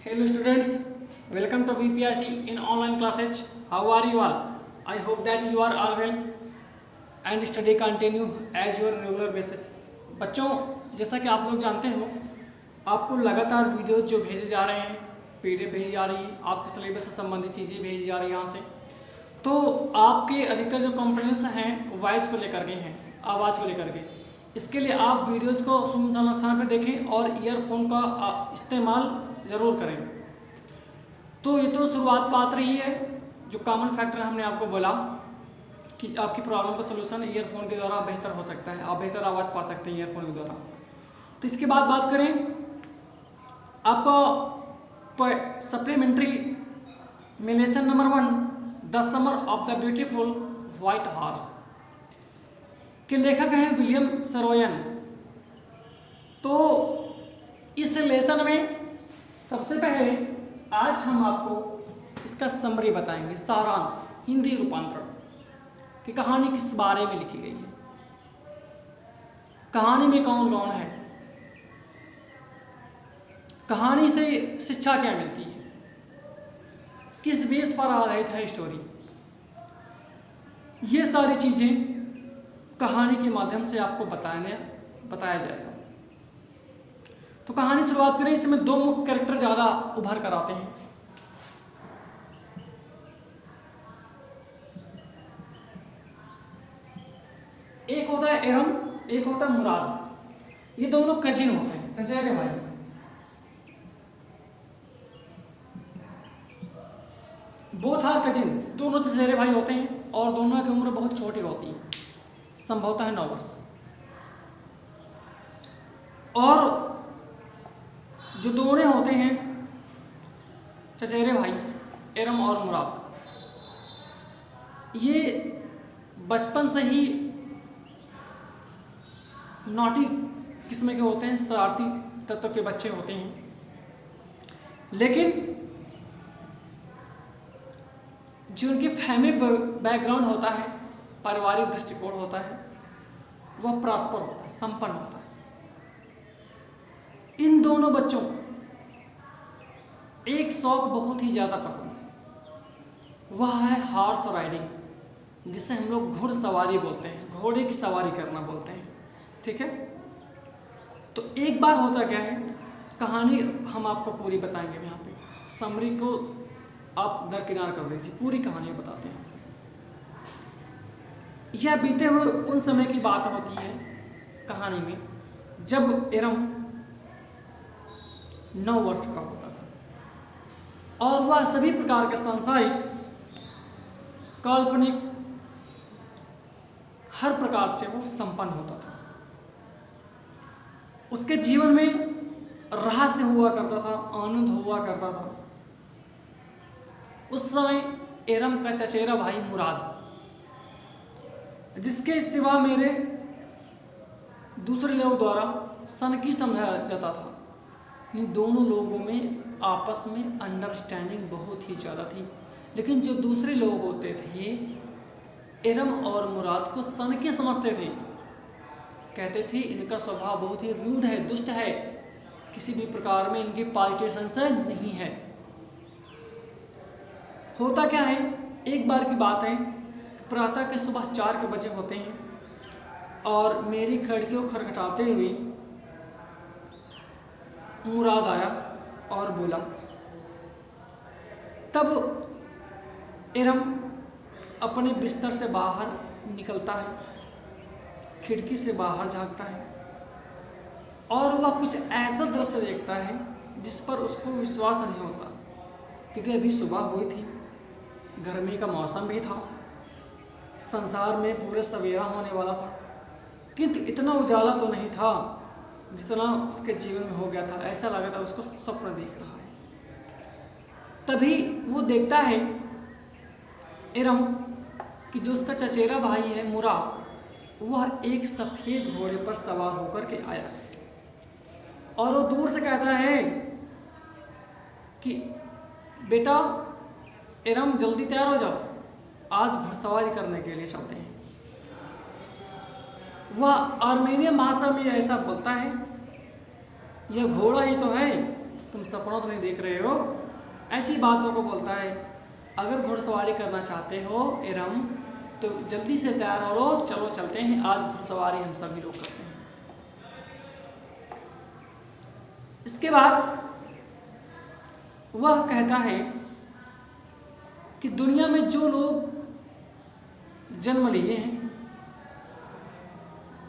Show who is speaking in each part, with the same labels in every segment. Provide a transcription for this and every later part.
Speaker 1: Hello students, welcome to VPIC in online classes. How are you all? I hope that you are all well and study continue as your regular basis. बच्चों, जैसा कि आप लोग जानते हो, आपको लगातार वीडियोज जो भेजे जा रहे हैं, पीडीएफ भेजी जा रही है, आपके सिलेबस से संबंधित चीज़ें भेजी जा रही हैं यहाँ से। तो आपके अधिकतर जो कंप्लेंट्स हैं वॉइस को लेकर के हैं, आवाज़ को लेकर के। इसके लिए आप वीडियोज़ को सुनसान स्थान पर देखें और ईयरफोन का इस्तेमाल ज़रूर करें। तो ये तो शुरुआत बात रही है, जो कॉमन फैक्टर हमने आपको बोला कि आपकी प्रॉब्लम का सलूशन ईयरफोन के द्वारा बेहतर हो सकता है, आप बेहतर आवाज़ पा सकते हैं ईयरफोन के द्वारा। तो इसके बाद बात करें आपका सप्लीमेंट्री में lesson number 1 the summer of the beautiful white horse के लेखक हैं विलियम सरोयन। तो इस लेसन में सबसे पहले आज हम आपको इसका समरी बताएंगे, सारांश, हिंदी रूपांतरण कि कहानी किस बारे में लिखी गई है, कहानी में कौन कौन है, कहानी से शिक्षा क्या मिलती है, किस बेस पर आधारित है स्टोरी। ये सारी चीजें कहानी के माध्यम से आपको बताया जाएगा। तो कहानी शुरुआत करें। इसमें दो मुख्य कैरेक्टर ज्यादा उभर कर आते हैं। एक होता है एरम, एक होता है मुराद। ये दोनों कजिन होते हैं, चचेरे भाई। बोथ आर कजिन, दोनों चचेरे भाई होते हैं और दोनों की उम्र बहुत छोटी होती है, संभवतः 9 वर्ष। और जो दोनों होते हैं चचेरे भाई एरम और मुराद, ये बचपन से ही नॉटी किस्म के होते हैं, शरारती तत्व के बच्चे होते हैं। लेकिन जो उनकी फैमिली बैकग्राउंड होता है, पारिवारिक दृष्टिकोण होता है, वह प्रॉस्पर होता है, संपन्न होता है। इन दोनों बच्चों एक शौक बहुत ही ज्यादा पसंद है, वह है हॉर्स राइडिंग, जिसे हम लोग घुड़सवारी बोलते हैं, घोड़े की सवारी करना बोलते हैं। ठीक है। तो एक बार होता क्या है, कहानी हम आपको पूरी बताएंगे। यहाँ पे समरी को आप दरकिनार कर दीजिए, पूरी कहानी बताते हैं। यह बीते हुए उन समय की बात होती है कहानी में, जब एरम 9 वर्ष का होता था और वह सभी प्रकार के सांसारिक, काल्पनिक, हर प्रकार से वो संपन्न होता था। उसके जीवन में रहस्य हुआ करता था, आनंद हुआ करता था। उस समय एरम का चचेरा भाई मुराद, जिसके सिवा मेरे दूसरे लोगों द्वारा सनकी समझा जाता था, इन दोनों लोगों में आपस में अंडरस्टैंडिंग बहुत ही ज़्यादा थी। लेकिन जो दूसरे लोग होते थे, एरम और मुराद को सनकी समझते थे, कहते थे इनका स्वभाव बहुत ही रूड है, दुष्ट है, किसी भी प्रकार में इनकी पॉजिटिव सेंस नहीं है। होता क्या है, एक बार की बात है, प्रातः के सुबह 4 के बजे होते हैं और मेरी खिड़की को खटखटाते हुए मुराद आया और बोला। तब एरम अपने बिस्तर से बाहर निकलता है, खिड़की से बाहर झांकता है और वह कुछ ऐसा दृश्य देखता है जिस पर उसको विश्वास नहीं होता, क्योंकि अभी सुबह हुई थी, गर्मी का मौसम भी था, संसार में पूरे सवेरा होने वाला था, किंतु इतना उजाला तो नहीं था जितना उसके जीवन में हो गया था। ऐसा लगा था उसको स्वप्न देख रहा है। तभी वो देखता है एरम कि जो उसका चचेरा भाई है मुराद, वह एक सफेद घोड़े पर सवार होकर के आया और वो दूर से कहता है कि बेटा एरम, जल्दी तैयार हो जाओ, आज घुड़सवारी करने के लिए चलते हैं। वह आर्मेनियन भाषा में ऐसा बोलता है, यह घोड़ा ही तो है, तुम सपनों तो नहीं देख रहे हो, ऐसी बातों को बोलता है। अगर घुड़सवारी करना चाहते हो इरम तो जल्दी से तैयार हो लो, चलो चलते हैं, आज घुड़सवारी हम सभी लोग करते हैं। इसके बाद वह कहता है कि दुनिया में जो लोग जन्म लिए हैं,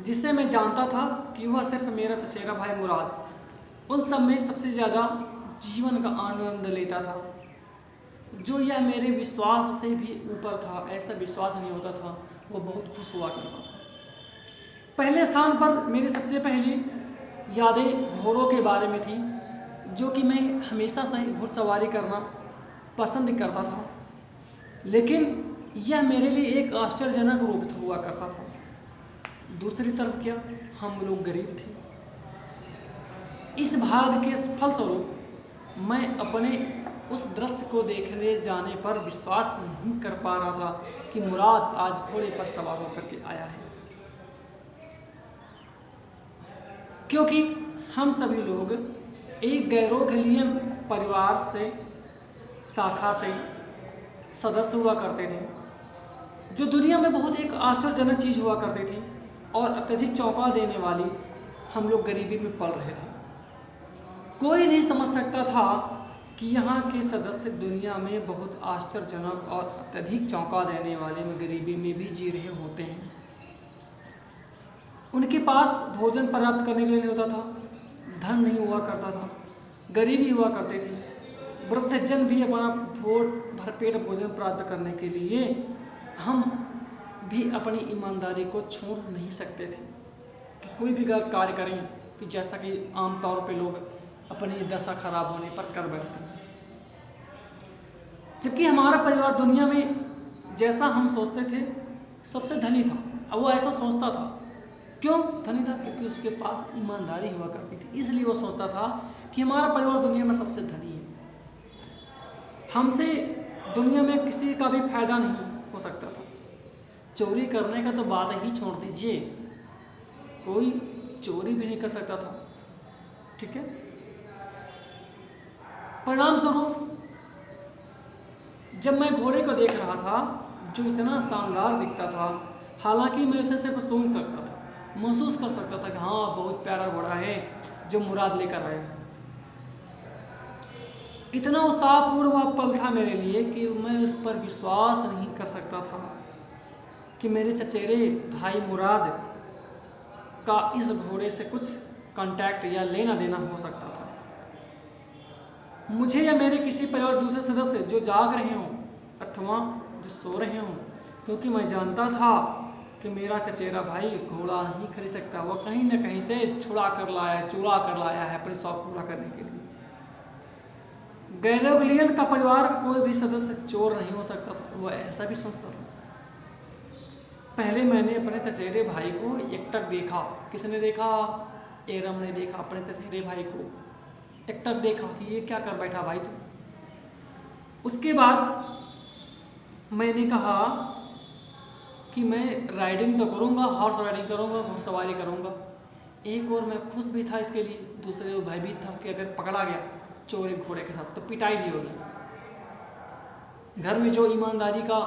Speaker 1: जिसे मैं जानता था कि वह सिर्फ मेरा चचेरा भाई मुराद उन सब में सबसे ज़्यादा जीवन का आनंद लेता था, जो यह मेरे विश्वास से भी ऊपर था, ऐसा विश्वास नहीं होता था, वो बहुत खुश हुआ करता था। पहले स्थान पर मेरी सबसे पहली यादें घोड़ों के बारे में थी, जो कि मैं हमेशा से ही घुड़सवारी करना पसंद करता था, लेकिन यह मेरे लिए एक आश्चर्यजनक रूप हुआ करता था। दूसरी तरफ क्या, हम लोग गरीब थे। इस भाग के फलस्वरूप मैं अपने उस दृश्य को देखने जाने पर विश्वास नहीं कर पा रहा था कि मुराद आज घोड़े पर सवार होकर के आया है, क्योंकि हम सभी लोग एक गैरोगलियन परिवार से शाखा से सदस्य हुआ करते थे, जो दुनिया में बहुत एक आश्चर्यजनक चीज़ हुआ करती थी और अत्यधिक चौंका देने वाली। हम लोग गरीबी में पल रहे थे। कोई नहीं समझ सकता था कि यहाँ के सदस्य दुनिया में बहुत आश्चर्यजनक और अत्यधिक चौंका देने वाले में गरीबी में भी जी रहे होते हैं। उनके पास भोजन प्राप्त करने के लिए नहीं होता था, धन नहीं हुआ करता था, गरीबी हुआ करती थी। वृद्धजन भी अपना भरपेट भोजन प्राप्त करने के लिए हम भी अपनी ईमानदारी को छोड़ नहीं सकते थे कि कोई भी गलत कार्य करें, कि जैसा कि आमतौर पे लोग अपनी दशा खराब होने पर कर बैठते हैं। जबकि हमारा परिवार दुनिया में जैसा हम सोचते थे सबसे धनी था, अब वो ऐसा सोचता था। क्यों धनी था? क्योंकि उसके पास ईमानदारी हुआ करती थी, इसलिए वो सोचता था कि हमारा परिवार दुनिया में सबसे धनी है, हमसे दुनिया में किसी का भी फायदा नहीं हो सकता था। चोरी करने का तो बात ही छोड़ दीजिए, कोई चोरी भी नहीं कर सकता था। ठीक है, परिणाम स्वरूप जब मैं घोड़े को देख रहा था जो इतना शानदार दिखता था, हालांकि मैं उसे सिर्फ सूंघ सकता था, महसूस कर सकता था कि हाँ बहुत प्यारा घोड़ा है जो मुराद लेकर आए। इतना उत्साहपूर्ण वह पल था मेरे लिए कि मैं उस पर विश्वास नहीं कर सकता था कि मेरे चचेरे भाई मुराद का इस घोड़े से कुछ कांटेक्ट या लेना देना हो सकता था। मुझे या मेरे किसी परिवार दूसरे सदस्य जो जाग रहे हों अथवा जो सो रहे हों, क्योंकि मैं जानता था कि मेरा चचेरा भाई घोड़ा नहीं खरीद सकता, वह कहीं न कहीं से चुरा कर लाया है अपने शौक पूरा करने के लिए। गैरोगलियन का परिवार कोई भी सदस्य चोर नहीं हो सकता था, वह ऐसा भी सोचता था। पहले मैंने अपने चचेरे भाई को एकटक देखा। किसने देखा? एरम ने देखा अपने चचेरे भाई को एकटक देखा कि ये क्या कर बैठा भाई तू। उसके बाद मैंने कहा कि मैं राइडिंग तो करूँगा, हॉर्स राइडिंग करूँगा, घुड़सवारी करूँगा। एक और मैं खुश भी था इसके लिए, दूसरे भयभीत था कि अगर पकड़ा गया चोरी घोड़े के साथ तो पिटाई भी होगी। घर में जो ईमानदारी का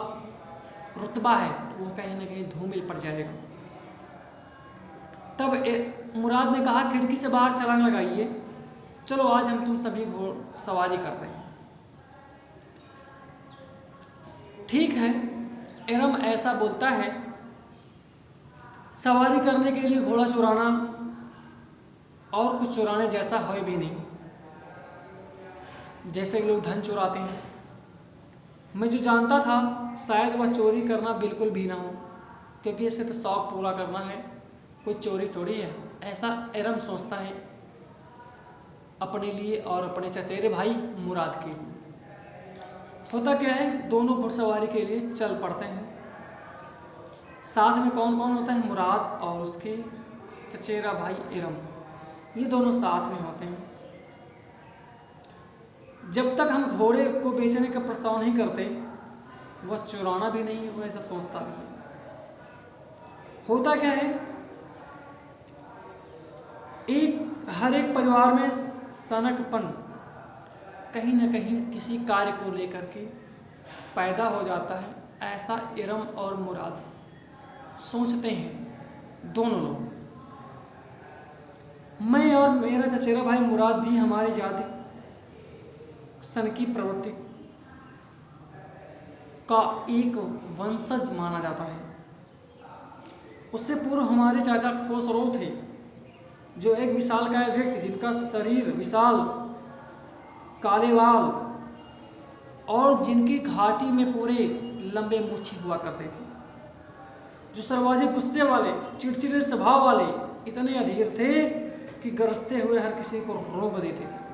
Speaker 1: रुतबा है वो कहीं ना कहीं धूमिल पड़ जाएगा। तब मुराद ने कहा खिड़की से बाहर छलांग लगाइए, चलो आज हम तुम सभी घोड़सवारी करते हैं। ठीक है, एरम ऐसा बोलता है। सवारी करने के लिए घोड़ा चुराना और कुछ चुराने जैसा है भी नहीं, जैसे लोग धन चुराते हैं। मैं जो जानता था शायद वह चोरी करना बिल्कुल भी ना हो, क्योंकि ये सिर्फ शौक पूरा करना है, कोई चोरी थोड़ी है। ऐसा एरम सोचता है अपने लिए और अपने चचेरे भाई मुराद के लिए। होता क्या है, दोनों घुड़सवारी के लिए चल पड़ते हैं। साथ में कौन कौन होता है? मुराद और उसके चचेरा भाई एरम, ये दोनों साथ में होते हैं। जब तक हम घोड़े को बेचने का प्रस्ताव नहीं करते, वह चुराना भी नहीं है, वो ऐसा सोचता भी है। होता क्या है, हर एक परिवार में सनकपन कहीं न कहीं किसी कार्य को लेकर के पैदा हो जाता है, ऐसा इरम और मुराद सोचते हैं दोनों लोग। मैं और मेरा चचेरा भाई मुराद भी हमारी जाति सन की प्रवृत्ति का एक वंशज माना जाता है। उससे पूर्व हमारे चाचा खोसरो थे, जो एक विशालकाय व्यक्ति, जिनका शरीर विशाल, काले बाल और जिनकी घाटी में पूरे लंबे मूछे हुआ करते थे, जो सर्वाधिक गुस्से वाले, चिड़चिड़े स्वभाव वाले इतने अधीर थे कि गरजते हुए हर किसी को रोक देते थे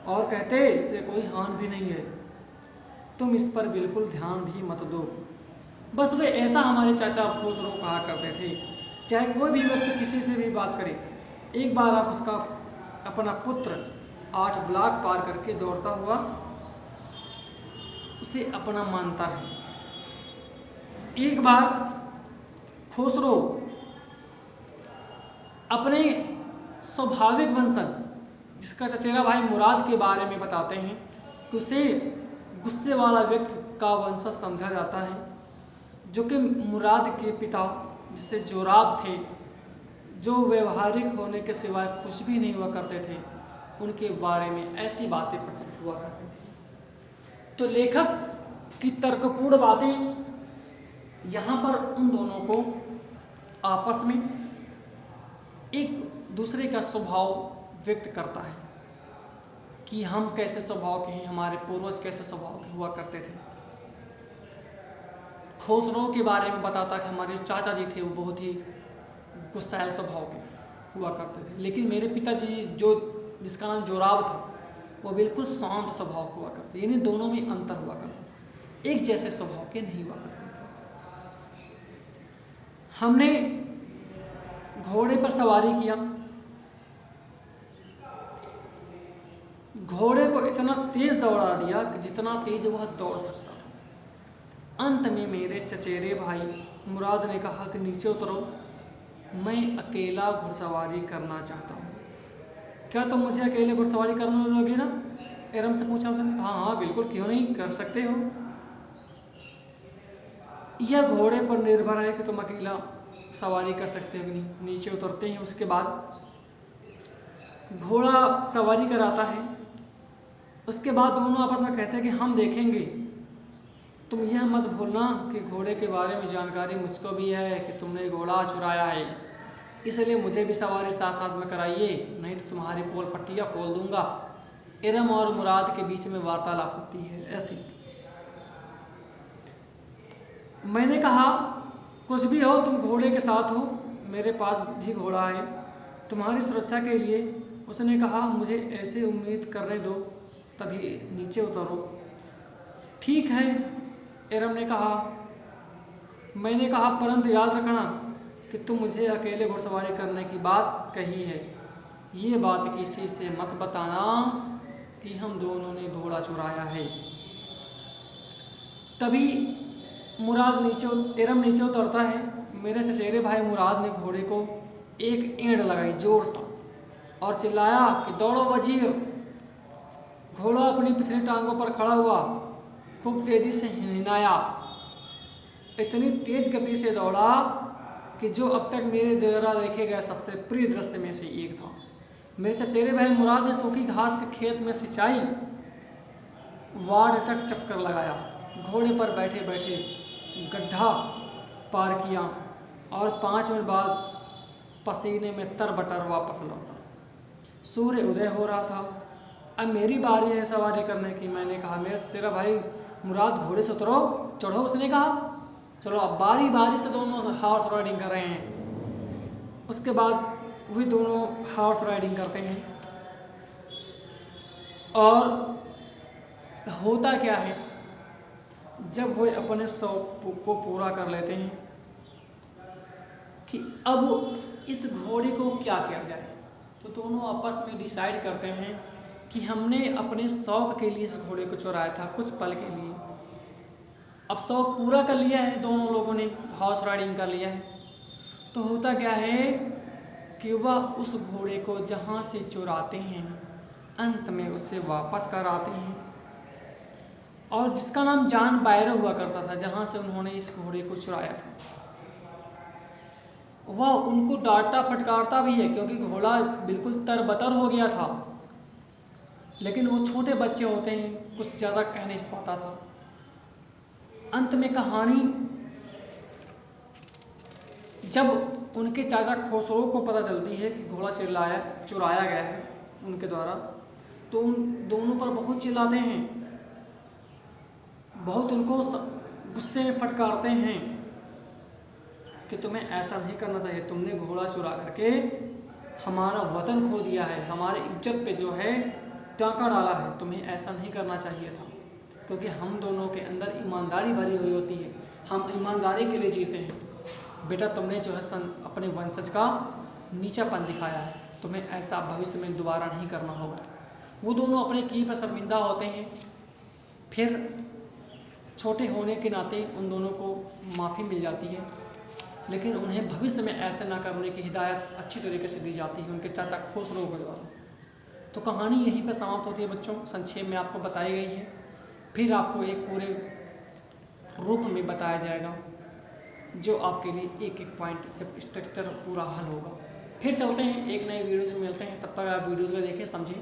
Speaker 1: और कहते इससे कोई हानि भी नहीं है, तुम इस पर बिल्कुल ध्यान भी मत दो। बस वे ऐसा हमारे चाचा खोसरो कहा करते थे। चाहे कोई भी व्यक्ति किसी से भी बात करे, एक बार आप उसका अपना पुत्र 8 ब्लॉक पार करके दौड़ता हुआ उसे अपना मानता है। एक बार खोसरो अपने स्वाभाविक वंशज, जिसका चचेरा भाई मुराद के बारे में बताते हैं कि उसे गुस्से वाला व्यक्ति का वंशज समझा जाता है, जो कि मुराद के पिता जिससे जोराब थे, जो व्यवहारिक होने के सिवाय कुछ भी नहीं हुआ करते थे, उनके बारे में ऐसी बातें प्रचलित हुआ करती थी। तो लेखक की तर्कपूर्ण बातें यहाँ पर उन दोनों को आपस में एक दूसरे का स्वभाव व्यक्त करता है कि हम कैसे स्वभाव के हैं, हमारे पूर्वज कैसे स्वभाव के हुआ करते थे। खोसरो के बारे में बताता कि हमारे चाचा जी थे वो बहुत ही गुस्सैल स्वभाव के हुआ करते थे, लेकिन मेरे पिताजी जो जिसका नाम जोराब था वो बिल्कुल शांत स्वभाव के हुआ करते, यानी दोनों में अंतर हुआ करता था, एक जैसे स्वभाव के नहीं हुआ करते थे। हमने घोड़े पर सवारी किया, घोड़े को इतना तेज दौड़ा दिया कि जितना तेज वह दौड़ सकता था। अंत में मेरे चचेरे भाई मुराद ने कहा कि नीचे उतरो, मैं अकेला घुड़सवारी करना चाहता हूँ। क्या तुम मुझे अकेले घुड़सवारी करने दोगे ना? इरम से पूछा उसने। हाँ हाँ बिल्कुल, क्यों नहीं, कर सकते हो। यह घोड़े पर निर्भर है कि तुम अकेला सवारी कर सकते हो कि नहीं। नीचे उतरते हैं, उसके बाद घोड़ा सवारी कराता है। उसके बाद दोनों आपस में कहते हैं कि हम देखेंगे, तुम यह मत भूलना कि घोड़े के बारे में जानकारी मुझको भी है कि तुमने घोड़ा चुराया है, इसलिए मुझे भी सवारी साथ साथ में कराइए, नहीं तो तुम्हारी पोल पट्टियाँ खोल दूंगा। इरम और मुराद के बीच में वार्तालाप होती है ऐसी। मैंने कहा कुछ भी हो तुम घोड़े के साथ हो, मेरे पास भी घोड़ा है तुम्हारी सुरक्षा के लिए। उसने कहा मुझे ऐसे उम्मीद करने दो, तभी नीचे उतरो। ठीक है, इरम ने कहा। मैंने कहा परंतु याद रखना कि तुम मुझे अकेले घुड़सवारी करने की बात कही है, ये बात किसी से मत बताना कि हम दोनों ने घोड़ा चुराया है। तभी इरम नीचे उतरता है। मेरे चचेरे भाई मुराद ने घोड़े को एक एंड लगाई जोर से और चिल्लाया कि दौड़ो वजीर। घोड़ा अपनी पिछली टांगों पर खड़ा हुआ, खूब तेजी से हिनहिनाया, इतनी तेज गति से दौड़ा कि जो अब तक मेरे द्वारा देखे गए सबसे प्रिय दृश्य में से एक था। मेरे चचेरे भाई मुराद ने सूखी घास के खेत में सिंचाई वार्ड तक चक्कर लगाया, घोड़े पर बैठे बैठे गड्ढा पार किया और 5 मिनट बाद पसीने में तरबतर वापस लौटा। सूर्य उदय हो रहा था। अब मेरी बारी है सवारी करने की। मैंने कहा मेरे चचेरा भाई मुराद घोड़े से उतरो, चढ़ो। उसने कहा चलो अब बारी बारी से दोनों हॉर्स राइडिंग कर रहे हैं। उसके बाद वे दोनों हॉर्स राइडिंग करते हैं और होता क्या है, जब वे अपने शौक को पूरा कर लेते हैं कि अब इस घोड़े को क्या किया जाए, तो दोनों आपस में डिसाइड करते हैं कि हमने अपने शौक के लिए इस घोड़े को चुराया था कुछ पल के लिए। अब शौक पूरा कर लिया है, दोनों लोगों ने हॉर्स राइडिंग कर लिया है। तो होता क्या है कि वह उस घोड़े को जहाँ से चुराते हैं अंत में उसे वापस कर आते हैं, और जिसका नाम जान बायरो हुआ करता था, जहाँ से उन्होंने इस घोड़े को चुराया था, वह उनको डांटता फटकारता भी है क्योंकि घोड़ा बिल्कुल तरबतर हो गया था। लेकिन वो छोटे बच्चे होते हैं, कुछ ज़्यादा कह नहीं पाता था। अंत में कहानी जब उनके चाचा खुसरो को पता चलती है कि घोड़ा चुराया गया है उनके द्वारा, तो उन दोनों पर बहुत चिल्लाते हैं, बहुत उनको गुस्से में फटकारते हैं कि तुम्हें ऐसा नहीं करना चाहिए, तुमने घोड़ा चुरा करके हमारा वतन खो दिया है, हमारे इज्जत पे जो है टांका डाला है, तुम्हें ऐसा नहीं करना चाहिए था। क्योंकि हम दोनों के अंदर ईमानदारी भरी हुई होती है, हम ईमानदारी के लिए जीते हैं। बेटा तुमने जो है अपने वंशज का नीचापन दिखाया है, तुम्हें ऐसा भविष्य में दोबारा नहीं करना होगा। वो दोनों अपने किए पर शर्मिंदा होते हैं। फिर छोटे होने के नाते उन दोनों को माफ़ी मिल जाती है, लेकिन उन्हें भविष्य में ऐसे ना करने की हिदायत अच्छी तरीके से दी जाती है उनके चाचा खुसरो के द्वारा। तो कहानी यहीं पर समाप्त होती है बच्चों, संक्षेप में आपको बताई गई है। फिर आपको एक पूरे रूप में बताया जाएगा, जो आपके लिए एक एक पॉइंट जब स्ट्रक्चर पूरा हल होगा। फिर चलते हैं एक नए वीडियो में मिलते हैं, तब तक आप वीडियोज़ को देखें समझें,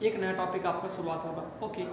Speaker 1: एक नया टॉपिक आपका शुरुआत होगा। ओके।